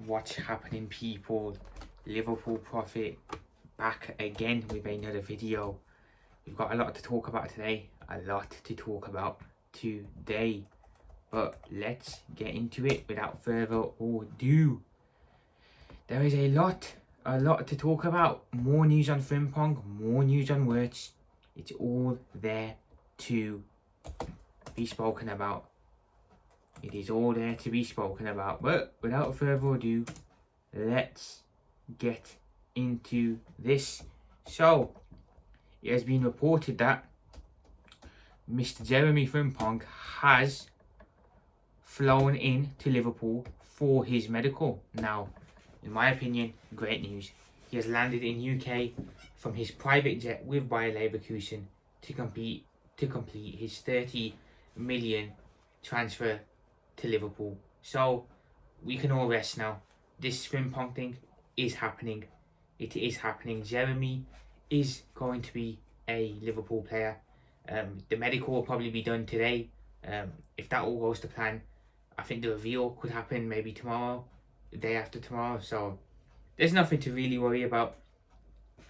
What's happening, people? Liverpool Prophet back again with another video. We've got a lot to talk about today. But let's get into it without further ado. There is a lot to talk about. More news on Frimpong, more news on Wirtz. It's all there to be spoken about. It is all there to be spoken about. But without further ado, let's get into this. So, it has been reported that Mr. Jeremy Frimpong has flown in to Liverpool for his medical. Now, in my opinion, great news. He has landed in UK from his private jet with Bayer Leverkusen to complete his 30 million transfer to Liverpool. So we can all rest now. This Frimpong thing is happening. It is happening. Jeremy is going to be a Liverpool player. The medical will probably be done today. If that all goes to plan, I think the reveal could happen maybe tomorrow, the day after tomorrow. So there's nothing to really worry about.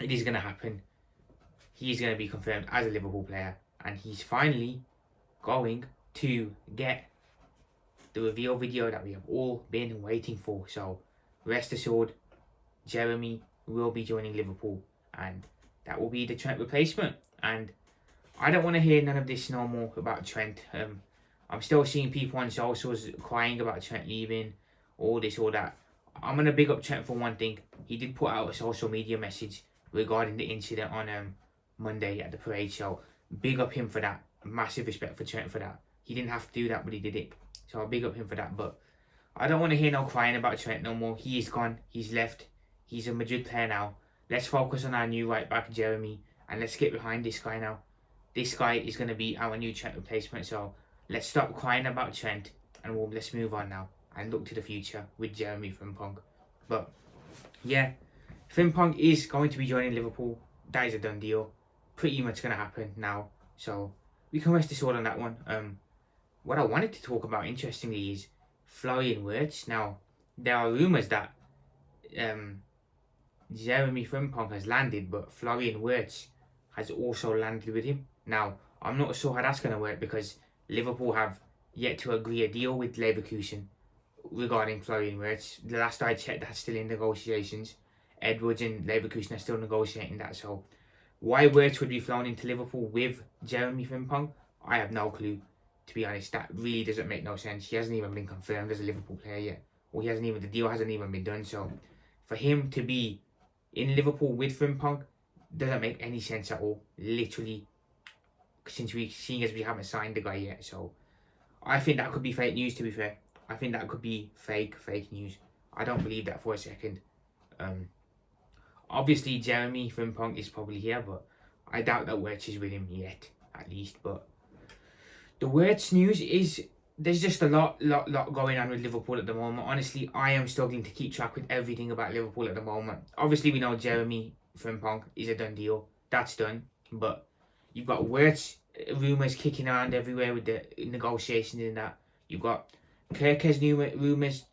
It is going to happen. He's going to be confirmed as a Liverpool player, and he's finally going to get the reveal video that we have all been waiting for. So rest assured, Jeremy will be joining Liverpool, and that will be the Trent replacement. And I don't want to hear none of this no more about Trent. I'm still seeing people on socials crying about Trent leaving, all this, all that. I'm going to big up Trent for one thing. He did put out a social media message regarding the incident on Monday at the parade show. Big up him for that. Massive respect for Trent for that. He didn't have to do that, but he did it. So I'll big up him for that. But I don't want to hear no crying about Trent no more. He is gone. He's left. He's a Madrid player now. Let's focus on our new right back, Jeremy. And let's get behind this guy now. This guy is going to be our new Trent replacement. So let's stop crying about Trent. And let's move on now. And look to the future with Jeremy Frimpong. But yeah, Frimpong is going to be joining Liverpool. That is a done deal. Pretty much going to happen now. So we can rest assured on that one. What I wanted to talk about, interestingly, is Florian Wirtz. Now, there are rumours that Jeremy Frimpong has landed, but Florian Wirtz has also landed with him. Now, I'm not sure how that's going to work because Liverpool have yet to agree a deal with Leverkusen regarding Florian Wirtz. The last I checked, that's still in negotiations. Edwards and Leverkusen are still negotiating that. So, why Wirtz would be flown into Liverpool with Jeremy Frimpong, I have no clue. To be honest, that really doesn't make no sense. He hasn't even been confirmed as a Liverpool player yet. Or the deal hasn't even been done. So, for him to be in Liverpool with Frimpong doesn't make any sense at all. Literally, seeing as we haven't signed the guy yet. So, I think that could be fake news, to be fair. I think that could be fake news. I don't believe that for a second. Obviously, Jeremy Frimpong is probably here, but I doubt that Wirtz is with him yet, at least. But the Wirtz news is there's just a lot going on with Liverpool at the moment. Honestly, I am struggling to keep track with everything about Liverpool at the moment. Obviously, we know Jeremy Frimpong is a done deal. That's done. But you've got Wirtz rumours kicking around everywhere with the negotiations and that. You've got Kirke's new rumours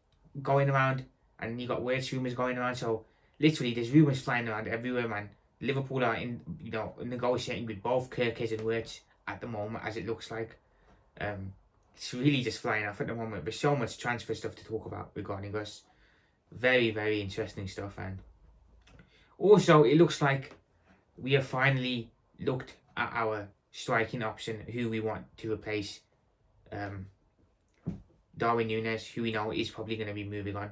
going around, and you've got Wirtz rumours going around. So literally, there's rumours flying around everywhere, man. Liverpool are negotiating with both Kirke's and Wirtz at the moment, as it looks like. It's really just flying off at the moment. There's so much transfer stuff to talk about regarding us. Very, very interesting stuff. And also, it looks like we have finally looked at our striking option, who we want to replace Darwin Núñez, who we know is probably going to be moving on.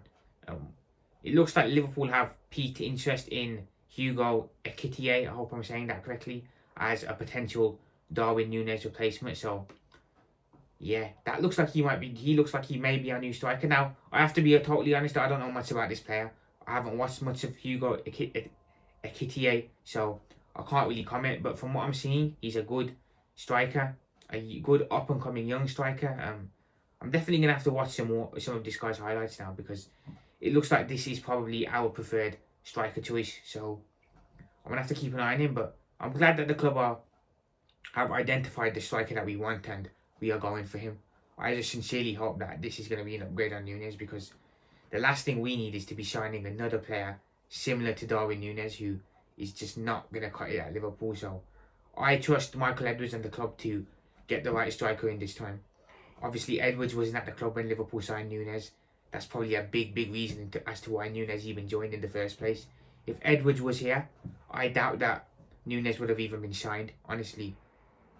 It looks like Liverpool have piqued interest in Hugo Ekitike, I hope I'm saying that correctly, as a potential Darwin Núñez replacement. So yeah, that looks like he may be our new striker. Now, I have to be totally honest, I don't know much about this player. I haven't watched much of Hugo Ekitike, so I can't really comment. But from what I'm seeing, he's a good striker, a good up-and-coming young striker. I'm definitely going to have to watch some of this guy's highlights now, because it looks like this is probably our preferred striker choice. So I'm going to have to keep an eye on him. But I'm glad that the club have identified the striker that we want, and we are going for him. I just sincerely hope that this is going to be an upgrade on Núñez, because The last thing we need is to be signing another player similar to Darwin Núñez, who is just not going to cut it at Liverpool. So I trust Michael Edwards and the club to get the right striker in this time. Obviously, Edwards wasn't at the club when Liverpool signed Núñez. That's probably a big reason as to why Núñez even joined in the first place. If Edwards was here, I doubt that Núñez would have even been signed. Honestly,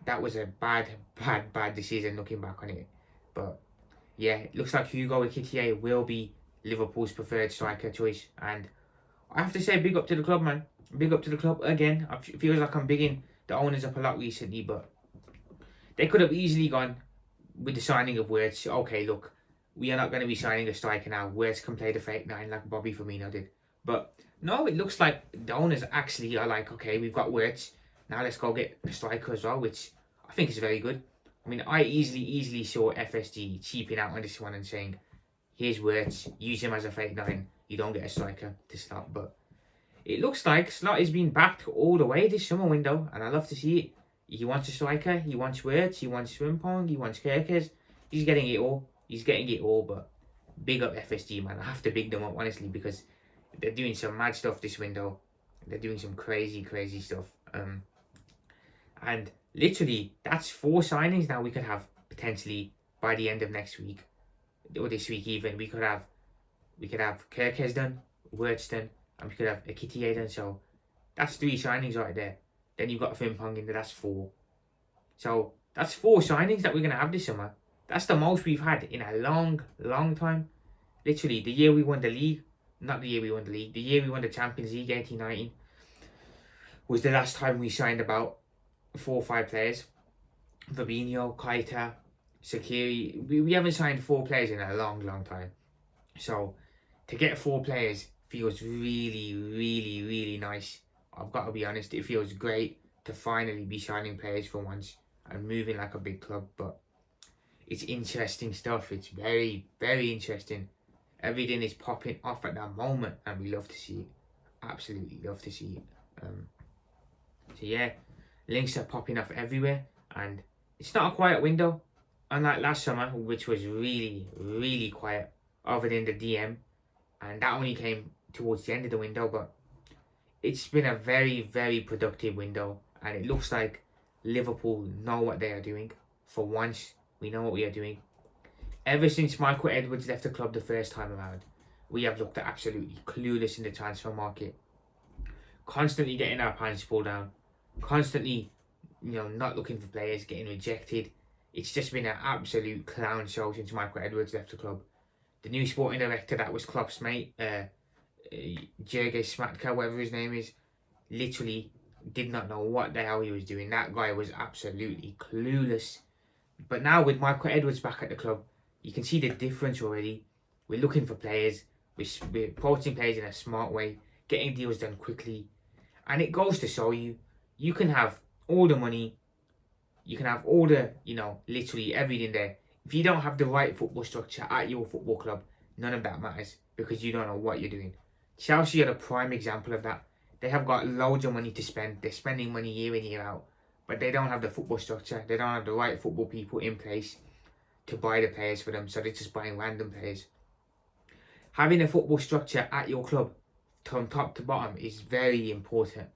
that was a bad decision looking back on it. But yeah, it looks like Hugo Ekitike will be Liverpool's preferred striker choice. And I have to say, big up to the club, man. Big up to the club again. It feels like I'm bigging the owners up a lot recently, but they could have easily gone with the signing of Wirtz. Okay, look, we are not going to be signing a striker now. Wirtz can play the fake nine like Bobby Firmino did. But no, it looks like the owners actually are like, okay, we've got Wirtz. Now let's go get a striker as well, which I think is very good. I mean, I easily saw FSG cheaping out on this one and saying, here's Wirtz, use him as a fake nine. You don't get a striker to start. But it looks like Slot is being backed all the way this summer window, and I love to see it. He wants a striker, he wants Wirtz, he wants Frimpong, he wants Kerkez. He's getting it all. He's getting it all, but big up FSG, man. I have to big them up, honestly, because they're doing some mad stuff this window. They're doing some crazy stuff. And literally, that's 4 signings now we could have potentially by the end of next week. Or this week even. We could have Kerkez done, Wirtz done, and we could have Ekitike done. So that's 3 signings right there. Then you've got Frimpong in there, that's 4. So that's 4 signings that we're going to have this summer. That's the most we've had in a long time. Literally, the year we won the league, not the year we won the league, the year we won the Champions League 18-19 was the last time we signed about 4 or 5 players. Fabinho, Keita, Sakiri. We haven't signed 4 players in a long time. So to get 4 players feels really nice. I've got to be honest, it feels great to finally be signing players for once and moving like a big club. But it's interesting stuff. It's very interesting. Everything is popping off at that moment, and we love to see it. Absolutely love to see it. So yeah, links are popping off everywhere, and it's not a quiet window, unlike last summer, which was really quiet, other than the DM, and that only came towards the end of the window. But it's been a very productive window, and it looks like Liverpool know what they are doing. For once, we know what we are doing. Ever since Michael Edwards left the club the first time around, we have looked absolutely clueless in the transfer market. Constantly getting our pants pulled down. Constantly, not looking for players, getting rejected. It's just been an absolute clown show since Michael Edwards left the club. The new sporting director, that was Klopp's mate, Jurgen Smatka, whatever his name is, literally did not know what the hell he was doing. That guy was absolutely clueless. But now with Michael Edwards back at the club, you can see the difference already. We're looking for players. We're approaching players in a smart way, getting deals done quickly. And it goes to show you, you can have all the money, you can have all the, literally everything there. If you don't have the right football structure at your football club, none of that matters because you don't know what you're doing. Chelsea are a prime example of that. They have got loads of money to spend. They're spending money year in, year out. But they don't have the football structure. They don't have the right football people in place to buy the players for them. So they're just buying random players. Having a football structure at your club from top to bottom is very important.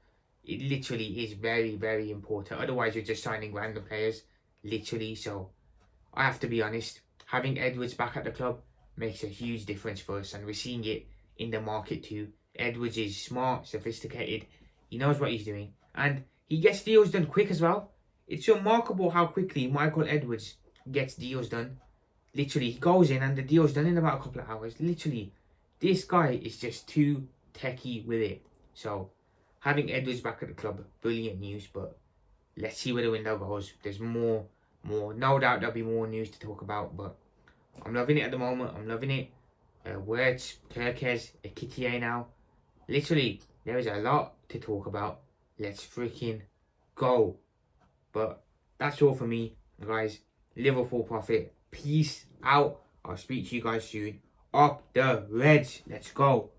It literally is very important. Otherwise, you're just signing random players. Literally. So I have to be honest. Having Edwards back at the club makes a huge difference for us. And we're seeing it in the market too. Edwards is smart, sophisticated. He knows what he's doing. And he gets deals done quick as well. It's remarkable how quickly Michael Edwards gets deals done. Literally, he goes in and the deal's done in about a couple of hours. Literally, this guy is just too techie with it. So, having Edwards back at the club, brilliant news. But let's see where the window goes. There's more. No doubt there'll be more news to talk about. But I'm loving it at the moment. I'm loving it. Wirtz, Kerkez, Ekitike now. Literally, there is a lot to talk about. Let's freaking go. But that's all for me, guys. Liverpool profit. Peace out. I'll speak to you guys soon. Up the Reds. Let's go.